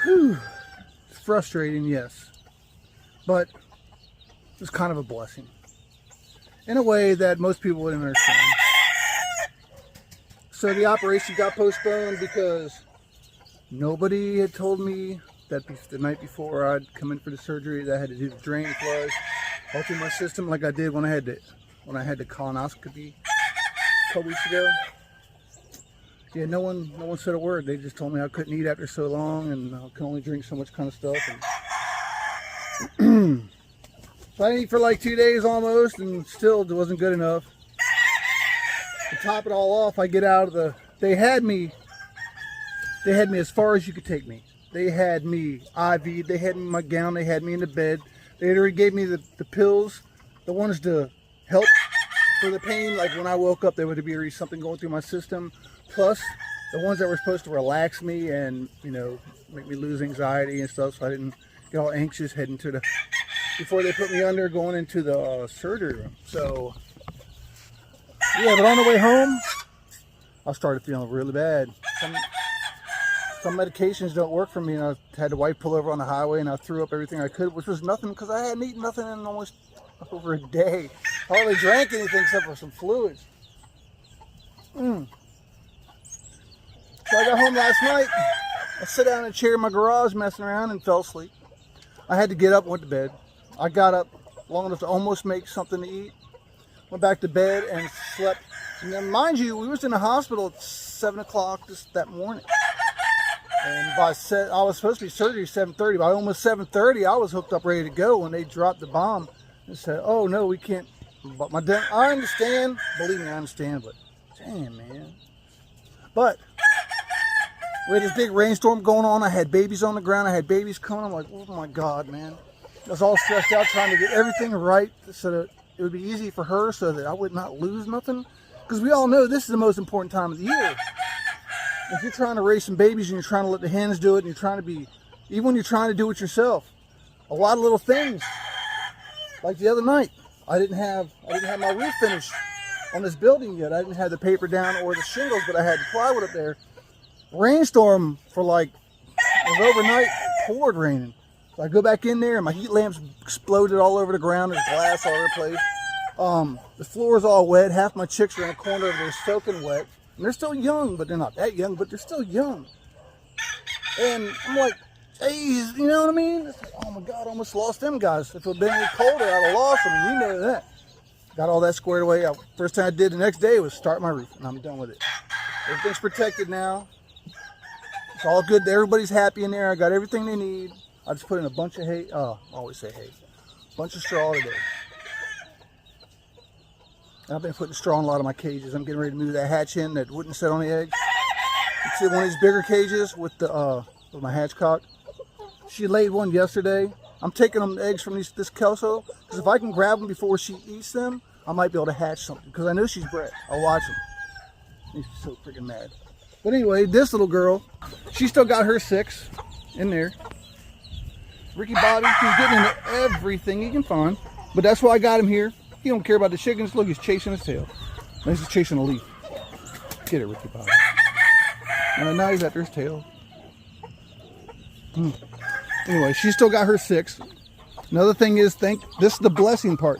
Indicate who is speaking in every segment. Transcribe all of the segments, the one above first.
Speaker 1: Whew. It's frustrating, yes. But it's kind of a blessing. In a way that most people wouldn't understand. So the operation got postponed because nobody had told me that the night before I'd come in for the surgery that I had to do the drain flush all through my system like I did when I had the colonoscopy a couple weeks ago. Yeah, no one said a word. They just told me I couldn't eat after so long and I could only drink so much kind of stuff. And so I ate for like 2 days almost, and still it wasn't good enough. To top it all off, I get out of the. They had me as far as you could take me. They had me IV. They had me in my gown. They had me in the bed. They had already gave me the pills, the ones to help for the pain. Like when I woke up, there would be already something going through my system. Plus, the ones that were supposed to relax me and, you know, make me lose anxiety and stuff, so I didn't get all anxious heading to the, before they put me under, going into the surgery room. So, yeah, but on the way home, I started feeling really bad. Some medications don't work for me, and I had the wife pull over on the highway, and I threw up everything I could, which was nothing because I hadn't eaten nothing in almost over a day. I hardly drank anything except for some fluids. So I got home last night. I sat down in a chair in my garage messing around and fell asleep. I had to get up and went to bed. I got up long enough to almost make something to eat. Went back to bed and slept. And then, mind you, we was in the hospital at 7 o'clock that morning. And I was supposed to be surgery at 7:30. By almost 7:30, I was hooked up, ready to go when they dropped the bomb. And said, "Oh no, we can't." But I understand. Believe me, I understand. But damn, man. But we had this big rainstorm going on. I had babies on the ground. I had babies coming. I'm like, oh my God, man. I was all stressed out trying to get everything right so that it would be easy for her, so that I would not lose nothing. Because we all know this is the most important time of the year. If you're trying to raise some babies and you're trying to let the hens do it, and you're trying to be, even when you're trying to do it yourself, a lot of little things. Like the other night, I didn't have my roof finished on this building yet. I didn't have the paper down or the shingles, but I had the plywood up there. Rainstorm for like, it was overnight, poured raining. So I go back in there and my heat lamps exploded all over the ground. There's glass all over the place. The floor is all wet. Half my chicks are in a corner over there soaking wet. And they're still young, but they're not that young, but they're still young. And I'm like, geez, you know what I mean? It's like, oh my God, I almost lost them guys. If it had been any colder, I'd have lost them. And you know that. Got all that squared away. First thing I did the next day was start my roof, and I'm done with it. Everything's protected now. It's all good. Everybody's happy in there. I got everything they need. I just put in a bunch of hay. I always say hay. A bunch of straw today. And I've been putting straw in a lot of my cages. I'm getting ready to move that hatch in that wouldn't sit on the eggs. You see one of these bigger cages with with my hatchcock. She laid one yesterday. I'm taking them eggs from this Kelso, because if I can grab them before she eats them, I might be able to hatch something, because I know she's bred. I'll watch them. She's so freaking mad. But anyway, this little girl, she still got her 6 in there. Ricky Bobby, he's getting into everything he can find. But that's why I got him here. He don't care about the chickens. Look, he's chasing his tail. Now he's just chasing a leaf. Get it, Ricky Bobby. And now he's after his tail. Anyway, she still got her 6. Another thing is, this is the blessing part.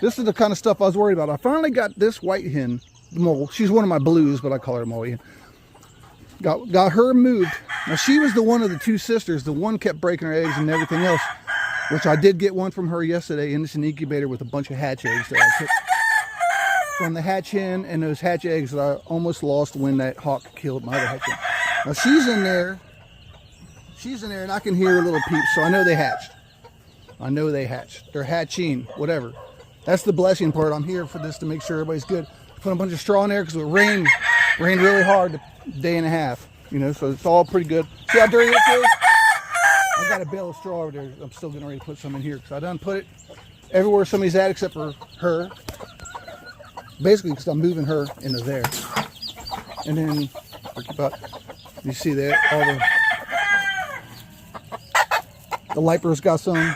Speaker 1: This is the kind of stuff I was worried about. I finally got this white hen, mole. She's one of my blues, but I call her mole hen. Got her moved. Now she was the one of the 2 sisters. The one kept breaking her eggs and everything else, which I did get one from her yesterday, and it's an incubator with a bunch of hatch eggs that I took from the hatch hen, and those hatch eggs that I almost lost when that hawk killed my other hatch hen. Now she's in there. She's in there, and I can hear a little peep, so I know they hatched. I know they hatched. They're hatching, whatever. That's the blessing part. I'm here for this to make sure everybody's good. Put a bunch of straw in there because it rained really hard a day and a half, you know, so it's all pretty good. See how dirty it is? I got a bale of straw over there. I'm still getting ready to put some in here because I done put it everywhere somebody's at except for her. Basically, because I'm moving her into there. And then, you see there, all the Lipers got some.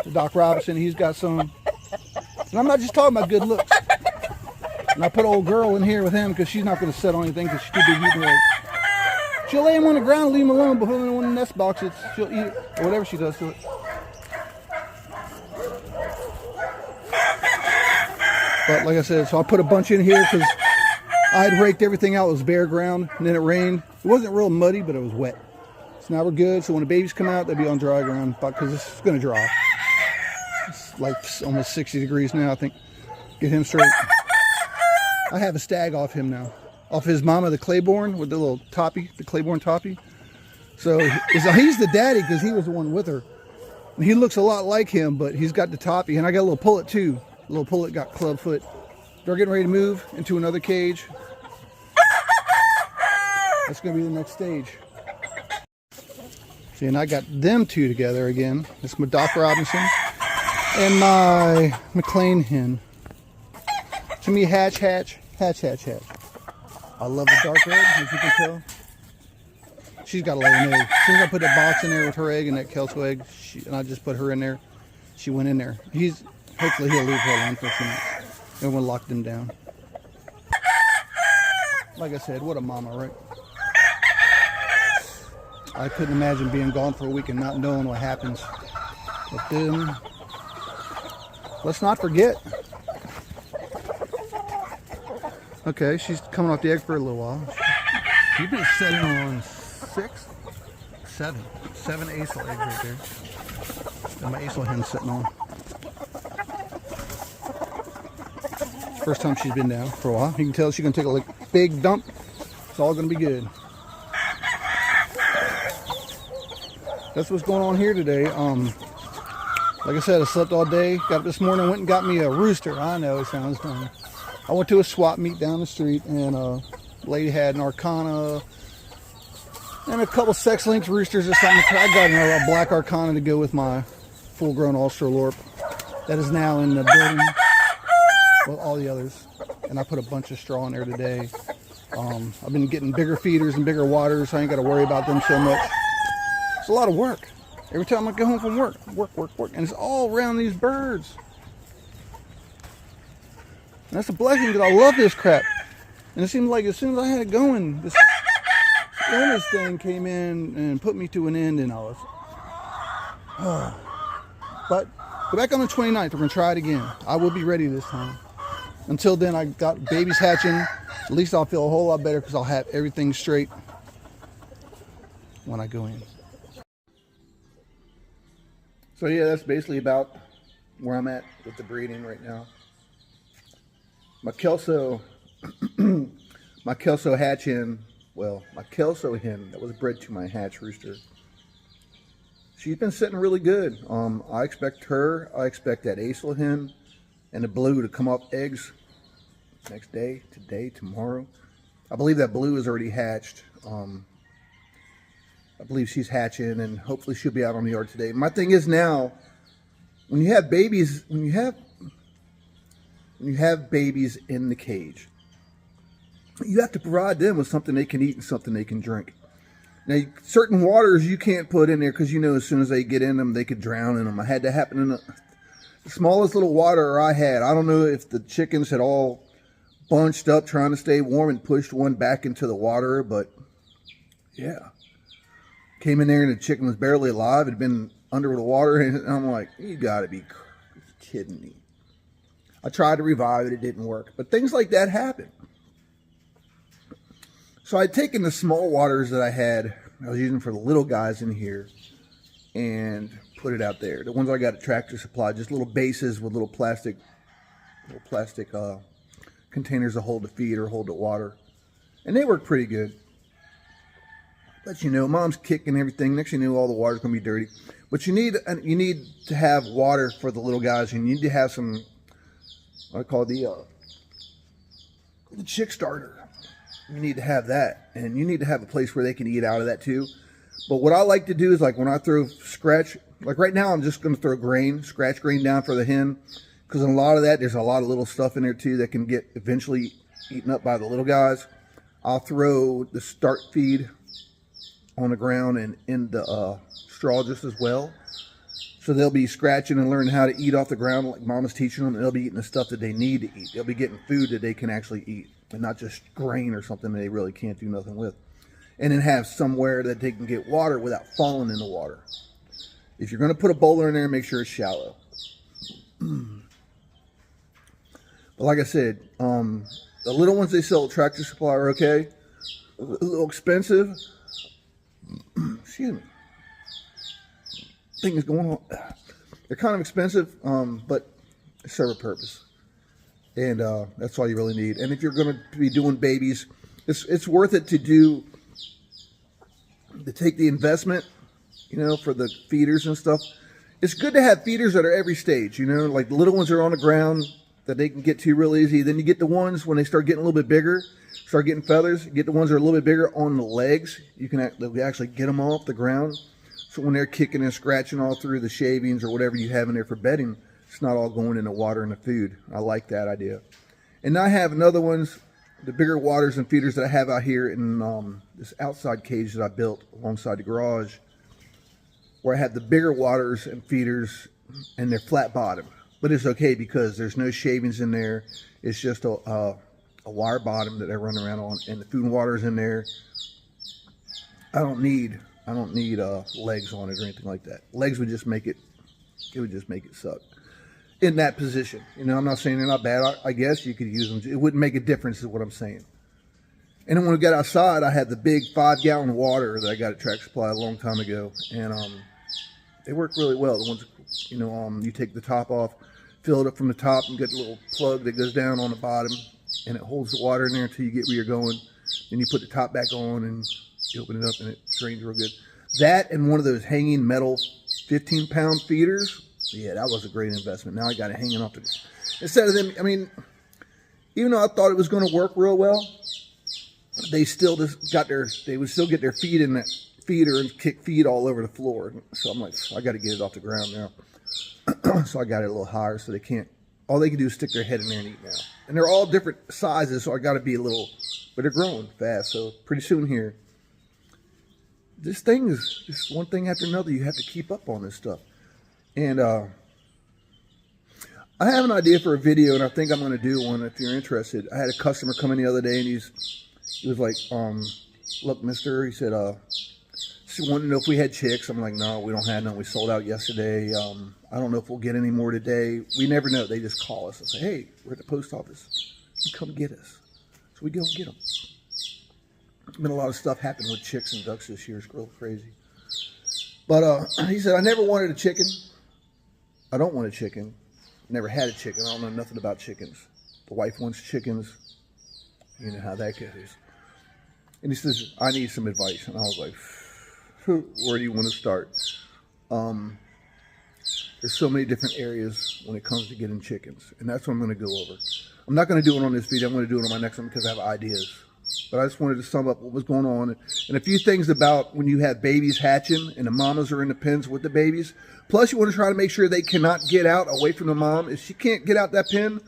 Speaker 1: The Doc Robinson, he's got some. And I'm not just talking about good looks. And I put old girl in here with him because she's not going to sit on anything because she's too big eating eggs. She'll lay him on the ground and leave him alone, but put him in the nest box. She'll eat it, or whatever she does to it. But like I said, so I put a bunch in here because I had raked everything out. It was bare ground, and then it rained. It wasn't real muddy, but it was wet. So now we're good. So when the babies come out, they'll be on dry ground because it's going to dry. It's like almost 60 degrees now, I think. Get him straight. I have a stag off him now. Off his mama, the Claiborne, with the little toppy, the Claiborne toppy. So he's the daddy because he was the one with her. And he looks a lot like him, but he's got the toppy. And I got a little pullet too. A little pullet got club foot. They're getting ready to move into another cage. That's going to be the next stage. See, and I got them two together again. It's my Doc Robinson and my McLean hen. To me, hatch, hatch, hatch, hatch, hatch. I love the dark red, as you can tell. She's got to lay an egg. As soon as I put that box in there with her egg and that Kelso egg, and I just put her in there, she went in there. Hopefully he'll leave her alone for a few minutes. Everyone locked him down. Like I said, what a mama, right? I couldn't imagine being gone for a week and not knowing what happens. But then, let's not forget. Okay, she's coming off the egg for a little while. She's been sitting on 7 Acel eggs right there. And my Acel hen's sitting on. First time she's been down for a while. You can tell she's going to take a big dump. It's all going to be good. That's what's going on here today. Like I said, I slept all day. Got up this morning, went and got me a rooster. I know it sounds funny. I went to a swap meet down the street, and a lady had an Arcana and a couple sex links roosters or something. I got a black Arcana to go with my full-grown Australorp that is now in the building with all the others. And I put a bunch of straw in there today. I've been getting bigger feeders and bigger waters, so I ain't got to worry about them so much. It's a lot of work. Every time I go home from work, work. And it's all around these birds. And that's a blessing because I love this crap. And it seemed like as soon as I had it going, this illness thing came in and put me to an end, and I was... But go back on the 29th. We're going to try it again. I will be ready this time. Until then, I got babies hatching. At least I'll feel a whole lot better because I'll have everything straight when I go in. So yeah, that's basically about where I'm at with the breeding right now. My Kelso hatch hen, well, my Kelso hen that was bred to my hatch rooster, she's been sitting really good. I expect that Acel hen and the blue to come off eggs next day, today, tomorrow. I believe that blue is already hatched. I believe she's hatching, and hopefully she'll be out on the yard today. My thing is now, when you have babies, when you have babies in the cage, you have to provide them with something they can eat and something they can drink. Now, certain waters you can't put in there because you know as soon as they get in them, they could drown in them. I had that happen in the smallest little water I had. I don't know if the chickens had all bunched up trying to stay warm and pushed one back into the water, but yeah. Came in there and the chicken was barely alive. It had been under the water, and I'm like, you gotta be kidding me. I tried to revive it, it didn't work. But things like that happen. So I'd taken the small waters that I was using for the little guys in here, and put it out there. The ones I got at Tractor Supply, just little bases with little plastic containers to hold the feed or hold the water. And they work pretty good. But you know, mom's kicking everything. Next thing you know, all the water's going to be dirty. But you need to have water for the little guys. You need to have some, what I call the chick starter. You need to have that. And you need to have a place where they can eat out of that too. But what I like to do is, like when I throw scratch, like right now I'm just going to throw scratch grain down for the hen. Because in a lot of that, there's a lot of little stuff in there too that can get eventually eaten up by the little guys. I'll throw the start feed on the ground and in the straw just as well. So they'll be scratching and learning how to eat off the ground like mama's teaching them. And they'll be eating the stuff that they need to eat. They'll be getting food that they can actually eat and not just grain or something that they really can't do nothing with. and then have somewhere that they can get water without falling in the water. If you're going to put a bowler in there, make sure it's shallow. But like I said, the little ones they sell at Tractor Supply are okay. A little expensive. Excuse me. Thing is going on. They're kind of expensive, but they serve a purpose. And that's all you really need. And if you're going to be doing babies, it's worth it to take the investment, you know, for the feeders and stuff. It's good to have feeders that are every stage, you know, like the little ones are on the ground that they can get to real easy. Then you get the ones when they start getting a little bit bigger, start getting feathers. You get the ones that are a little bit bigger on the legs. You can actually get them off the ground. So when they're kicking and scratching all through the shavings or whatever you have in there for bedding, it's not all going in the water and the food. I like that idea. And I have another ones, the bigger waters and feeders that I have out here in this outside cage that I built alongside the garage, where I have the bigger waters and feeders and they're flat bottom. But it's okay because there's no shavings in there. It's just a wire bottom that I run around on, and the food and water is in there. I don't need legs on it or anything like that. Legs would just make it suck in that position. You know, I'm not saying they're not bad. I guess you could use them. It wouldn't make a difference is what I'm saying. And then when we got outside, I had the big 5-gallon water that I got at Tractor Supply a long time ago. And they work really well. The ones, you know, you take the top off, fill it up from the top, and get the little plug that goes down on the bottom. And it holds the water in there until you get where you're going. Then you put the top back on and you open it up and it drains real good. That and one of those hanging metal 15-pound feeders. Yeah, that was a great investment. Now I got it hanging off instead of them. I mean, even though I thought it was going to work real well, they would still get their feet in that feeder and kick feed all over the floor. So I'm like, I got to get it off the ground now. So I got it a little higher so all they can do is stick their head in there and eat now. And they're all different sizes, so I got to be but they're growing fast. So pretty soon here, this thing is just one thing after another. You have to keep up on this stuff. And I have an idea for a video, and I think I'm going to do one if you're interested. I had a customer come in the other day, and he was like, look, mister, he said, she wanted to know if we had chicks. I'm like, no, we don't have none. We sold out yesterday. I don't know if we'll get any more today. We never know. They just call us and say, hey, we're at the post office. You come get us. So we go and get them. There's been a lot of stuff happening with chicks and ducks this year. It's real crazy. But he said, I never wanted a chicken. I don't want a chicken. Never had a chicken. I don't know nothing about chickens. The wife wants chickens. You know how that goes. And he says, I need some advice. And I was like, where do you want to start? There's so many different areas when it comes to getting chickens. And that's what I'm going to go over. I'm not going to do it on this video. I'm going to do it on my next one because I have ideas. But I just wanted to sum up what was going on. And a few things about when you have babies hatching and the mamas are in the pens with the babies. Plus, you want to try to make sure they cannot get out away from the mom. If she can't get out that pen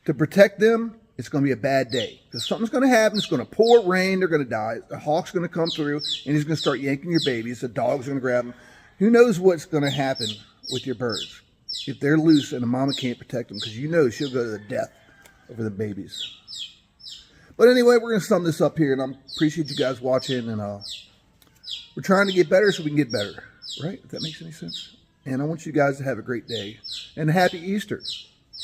Speaker 1: to protect them, it's going to be a bad day. Because something's going to happen. It's going to pour rain. They're going to die. The hawk's going to come through, and he's going to start yanking your babies. The dog's going to grab them. Who knows what's going to happen with your birds if they're loose and the mama can't protect them, because you know she'll go to the death over the babies. But anyway, we're going to sum this up here, and I appreciate you guys watching, and we're trying to get better so we can get better, right? If that makes any sense. And I want you guys to have a great day, and happy Easter.